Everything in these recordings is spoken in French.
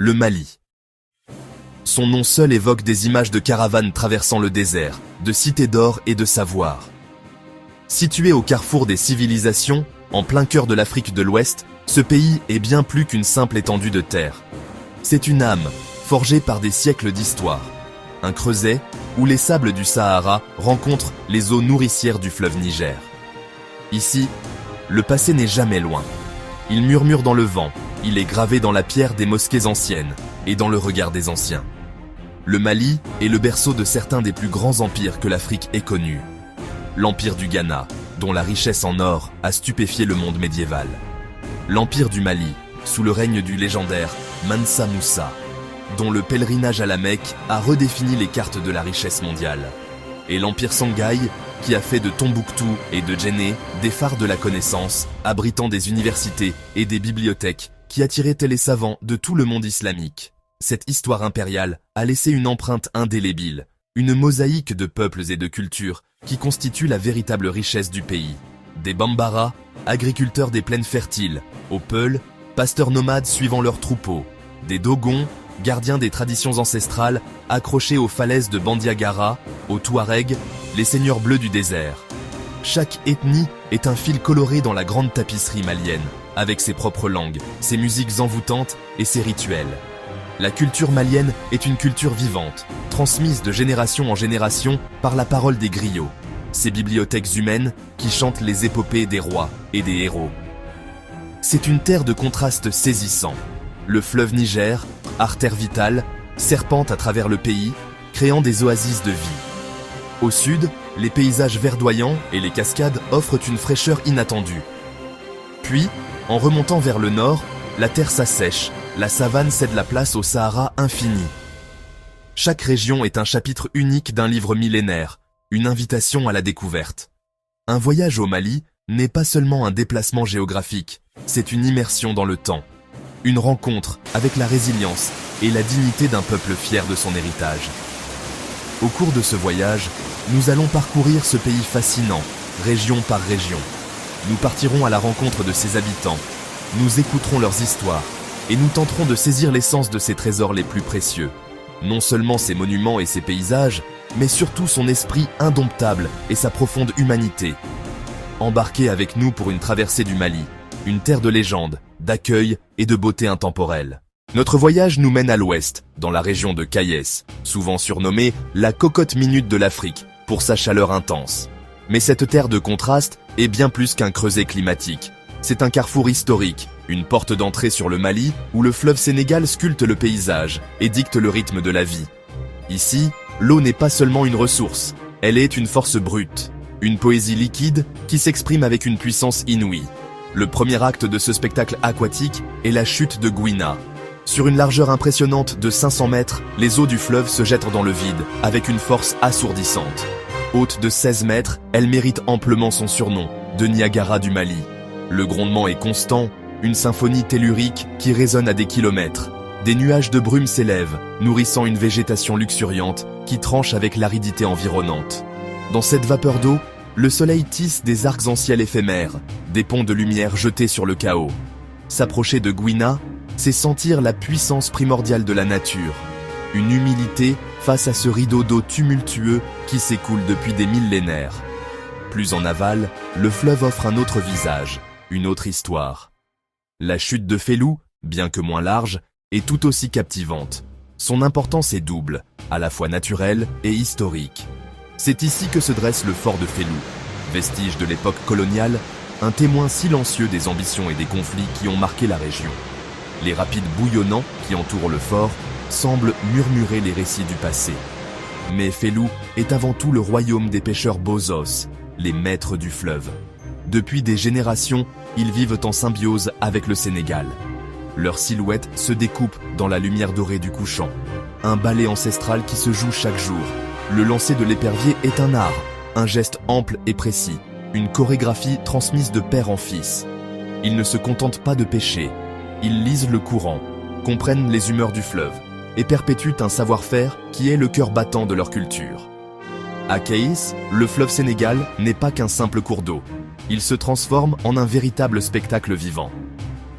le Mali. Son nom seul évoque des images de caravanes traversant le désert, de cités d'or et de savoir. Situé au carrefour des civilisations, en plein cœur de l'Afrique de l'Ouest, ce pays est bien plus qu'une simple étendue de terre. C'est une âme, forgée par des siècles d'histoire. Un creuset où les sables du Sahara rencontrent les eaux nourricières du fleuve Niger. Ici, le passé n'est jamais loin. Il murmure dans le vent, il est gravé dans la pierre des mosquées anciennes et dans le regard des anciens. Le Mali est le berceau de certains des plus grands empires que l'Afrique ait connus. L'empire du Ghana, dont la richesse en or a stupéfié le monde médiéval. L'empire du Mali, sous le règne du légendaire Mansa Moussa, dont le pèlerinage à la Mecque a redéfini les cartes de la richesse mondiale. Et l'empire Sanghaï, qui a fait de Tombouctou et de Djenné des phares de la connaissance, abritant des universités et des bibliothèques qui attiraient les savants de tout le monde islamique. Cette histoire impériale a laissé une empreinte indélébile, une mosaïque de peuples et de cultures qui constitue la véritable richesse du pays. Des Bambara, agriculteurs des plaines fertiles, aux Peuls, pasteurs nomades suivant leurs troupeaux, des Dogons, gardiens des traditions ancestrales, accrochés aux falaises de Bandiagara, aux Touaregs, les seigneurs bleus du désert. Chaque ethnie est un fil coloré dans la grande tapisserie malienne, avec ses propres langues, ses musiques envoûtantes et ses rituels. La culture malienne est une culture vivante, transmise de génération en génération par la parole des griots, ces bibliothèques humaines qui chantent les épopées des rois et des héros. C'est une terre de contrastes saisissants. Le fleuve Niger, artère vitale, serpente à travers le pays, créant des oasis de vie. Au sud, les paysages verdoyants et les cascades offrent une fraîcheur inattendue. Puis, en remontant vers le nord, la terre s'assèche, la savane cède la place au Sahara infini. Chaque région est un chapitre unique d'un livre millénaire, une invitation à la découverte. Un voyage au Mali n'est pas seulement un déplacement géographique, c'est une immersion dans le temps. Une rencontre avec la résilience et la dignité d'un peuple fier de son héritage. Au cours de ce voyage, nous allons parcourir ce pays fascinant, région par région. Nous partirons à la rencontre de ses habitants, nous écouterons leurs histoires et nous tenterons de saisir l'essence de ses trésors les plus précieux. Non seulement ses monuments et ses paysages, mais surtout son esprit indomptable et sa profonde humanité. Embarquez avec nous pour une traversée du Mali, une terre de légende, d'accueil et de beauté intemporelle. Notre voyage nous mène à l'ouest, dans la région de Kayes, souvent surnommée la cocotte minute de l'Afrique, pour sa chaleur intense. Mais cette terre de contraste est bien plus qu'un creuset climatique. C'est un carrefour historique, une porte d'entrée sur le Mali, où le fleuve Sénégal sculpte le paysage et dicte le rythme de la vie. Ici, l'eau n'est pas seulement une ressource, elle est une force brute, une poésie liquide qui s'exprime avec une puissance inouïe. Le premier acte de ce spectacle aquatique est la chute de Gouina. Sur une largeur impressionnante de 500 mètres, les eaux du fleuve se jettent dans le vide, avec une force assourdissante. Haute de 16 mètres, elle mérite amplement son surnom, de Niagara du Mali. Le grondement est constant, une symphonie tellurique qui résonne à des kilomètres. Des nuages de brume s'élèvent, nourrissant une végétation luxuriante qui tranche avec l'aridité environnante. Dans cette vapeur d'eau, le soleil tisse des arcs en ciel éphémères, des ponts de lumière jetés sur le chaos. S'approcher de Gouina, c'est sentir la puissance primordiale de la nature. Une humilité face à ce rideau d'eau tumultueux qui s'écoule depuis des millénaires. Plus en aval, le fleuve offre un autre visage, une autre histoire. La chute de Fellou, bien que moins large, est tout aussi captivante. Son importance est double, à la fois naturelle et historique. C'est ici que se dresse le fort de Fellou, vestige de l'époque coloniale, un témoin silencieux des ambitions et des conflits qui ont marqué la région. Les rapides bouillonnants qui entourent le fort semblent murmurer les récits du passé. Mais Fellou est avant tout le royaume des pêcheurs Bozos, les maîtres du fleuve. Depuis des générations, ils vivent en symbiose avec le Sénégal. Leur silhouette se découpe dans la lumière dorée du couchant. Un ballet ancestral qui se joue chaque jour. Le lancer de l'épervier est un art, un geste ample et précis, une chorégraphie transmise de père en fils. Ils ne se contentent pas de pêcher. Ils lisent le courant, comprennent les humeurs du fleuve et perpétuent un savoir-faire qui est le cœur battant de leur culture. À Kayes, le fleuve Sénégal n'est pas qu'un simple cours d'eau. Il se transforme en un véritable spectacle vivant.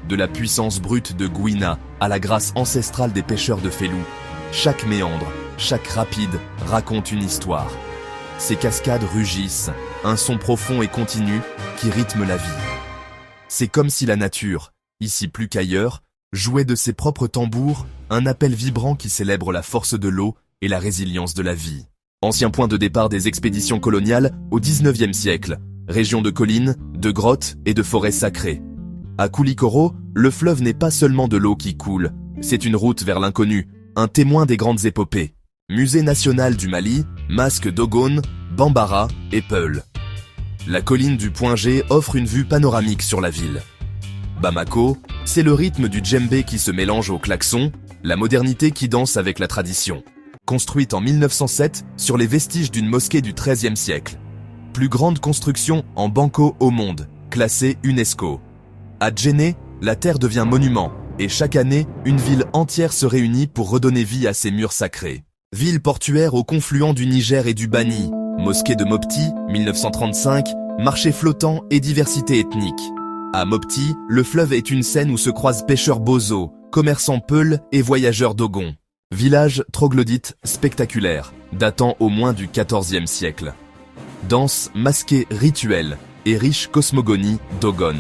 De la puissance brute de Gouina à la grâce ancestrale des pêcheurs de Félou. Chaque méandre, chaque rapide raconte une histoire. Ces cascades rugissent, un son profond et continu qui rythme la vie. C'est comme si la nature, ici plus qu'ailleurs, jouait de ses propres tambours, un appel vibrant qui célèbre la force de l'eau et la résilience de la vie. Ancien point de départ des expéditions coloniales au XIXe siècle, région de collines, de grottes et de forêts sacrées. À Koulikoro, le fleuve n'est pas seulement de l'eau qui coule, c'est une route vers l'inconnu, un témoin des grandes épopées. Musée national du Mali, Masque d'Ogone, Bambara et Peul. La colline du Point G offre une vue panoramique sur la ville. Bamako, c'est le rythme du djembé qui se mélange au klaxon, la modernité qui danse avec la tradition. Construite en 1907 sur les vestiges d'une mosquée du XIIIe siècle. Plus grande construction en banco au monde, classée UNESCO. À Djenné, la terre devient monument, et chaque année, une ville entière se réunit pour redonner vie à ses murs sacrés. Ville portuaire au confluent du Niger et du Bani, mosquée de Mopti, 1935, marché flottant et diversité ethnique. À Mopti, le fleuve est une scène où se croisent pêcheurs bozo, commerçants Peul et voyageurs Dogon. Village troglodyte spectaculaire, datant au moins du XIVe siècle. Danse masquée rituelle et riche cosmogonie Dogon.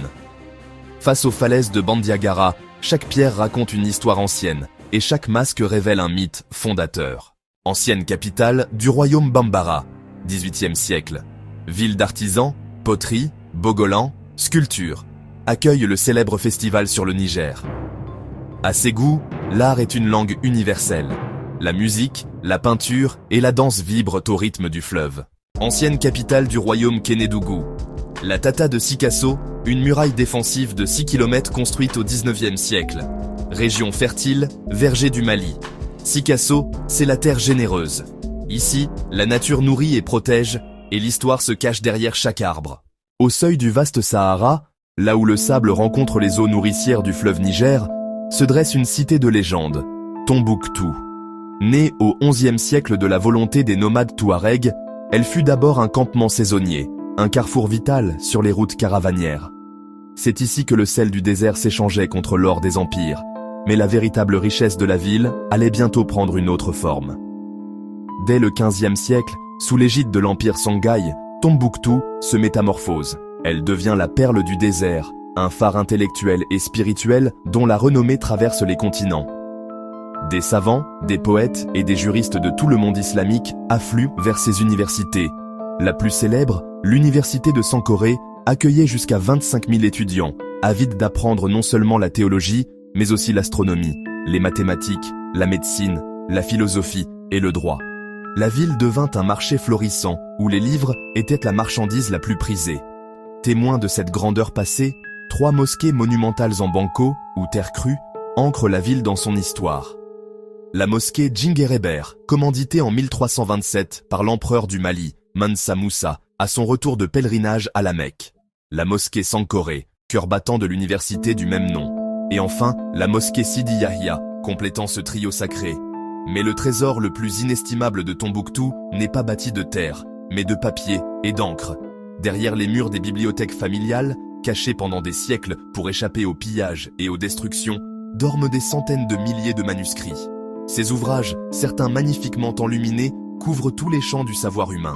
Face aux falaises de Bandiagara, chaque pierre raconte une histoire ancienne, et chaque masque révèle un mythe fondateur. Ancienne capitale du royaume Bambara, XVIIIe siècle. Ville d'artisans, poterie, bogolan, sculpture, accueille le célèbre festival sur le Niger. À Ségou, l'art est une langue universelle. La musique, la peinture et la danse vibrent au rythme du fleuve. Ancienne capitale du royaume Kénédougou. La Tata de Sikasso, une muraille défensive de 6 km construite au XIXe siècle. Région fertile, verger du Mali. Sikasso, c'est la terre généreuse. Ici, la nature nourrit et protège, et l'histoire se cache derrière chaque arbre. Au seuil du vaste Sahara, là où le sable rencontre les eaux nourricières du fleuve Niger, se dresse une cité de légende, Tombouctou. Née au XIe siècle de la volonté des nomades touaregs, elle fut d'abord un campement saisonnier, un carrefour vital sur les routes caravanières. C'est ici que le sel du désert s'échangeait contre l'or des empires, mais la véritable richesse de la ville allait bientôt prendre une autre forme. Dès le XVe siècle, sous l'égide de l'empire Songhai, Tombouctou se métamorphose. Elle devient la perle du désert, un phare intellectuel et spirituel dont la renommée traverse les continents. Des savants, des poètes et des juristes de tout le monde islamique affluent vers ces universités. La plus célèbre, l'université de Sankoré, accueillait jusqu'à 25 000 étudiants, avides d'apprendre non seulement la théologie, mais aussi l'astronomie, les mathématiques, la médecine, la philosophie et le droit. La ville devint un marché florissant, où les livres étaient la marchandise la plus prisée. Témoins de cette grandeur passée, 3 mosquées monumentales en banco, ou terre crue, ancrent la ville dans son histoire. La mosquée Djinguereber, commanditée en 1327 par l'empereur du Mali, Mansa Moussa, à son retour de pèlerinage à la Mecque. La mosquée Sankoré, cœur battant de l'université du même nom. Et enfin, la mosquée Sidi Yahya, complétant ce trio sacré. Mais le trésor le plus inestimable de Tombouctou n'est pas bâti de terre, mais de papier et d'encre. Derrière les murs des bibliothèques familiales, cachées pendant des siècles pour échapper aux pillages et aux destructions, dorment des centaines de milliers de manuscrits. Ces ouvrages, certains magnifiquement enluminés, couvrent tous les champs du savoir humain.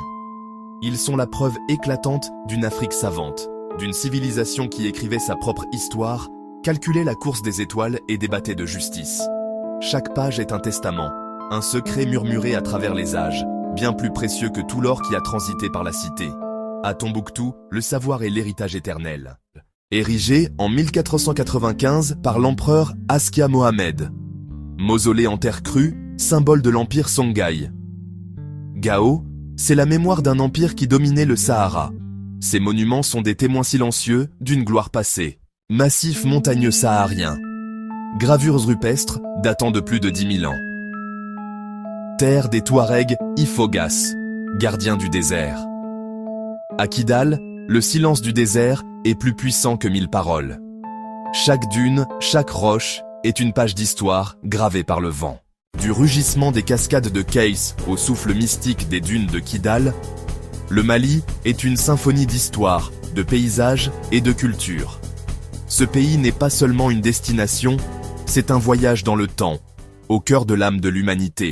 Ils sont la preuve éclatante d'une Afrique savante, d'une civilisation qui écrivait sa propre histoire, calculait la course des étoiles et débattait de justice. Chaque page est un testament, un secret murmuré à travers les âges, bien plus précieux que tout l'or qui a transité par la cité. À Tombouctou, le savoir est l'héritage éternel. Érigé en 1495 par l'empereur Askia Mohamed. Mausolée en terre crue, symbole de l'empire Songhai. Gao, c'est la mémoire d'un empire qui dominait le Sahara. Ces monuments sont des témoins silencieux d'une gloire passée. Massif montagneux saharien. Gravures rupestres datant de plus de 10 000 ans. Terre des Touaregs Ifogas, gardiens du désert. À Kidal, le silence du désert est plus puissant que 1000 paroles. Chaque dune, chaque roche est une page d'histoire gravée par le vent. Du rugissement des cascades de Keis au souffle mystique des dunes de Kidal, le Mali est une symphonie d'histoire, de paysages et de culture. Ce pays n'est pas seulement une destination, C'est un voyage dans le temps, au cœur de l'âme de l'humanité.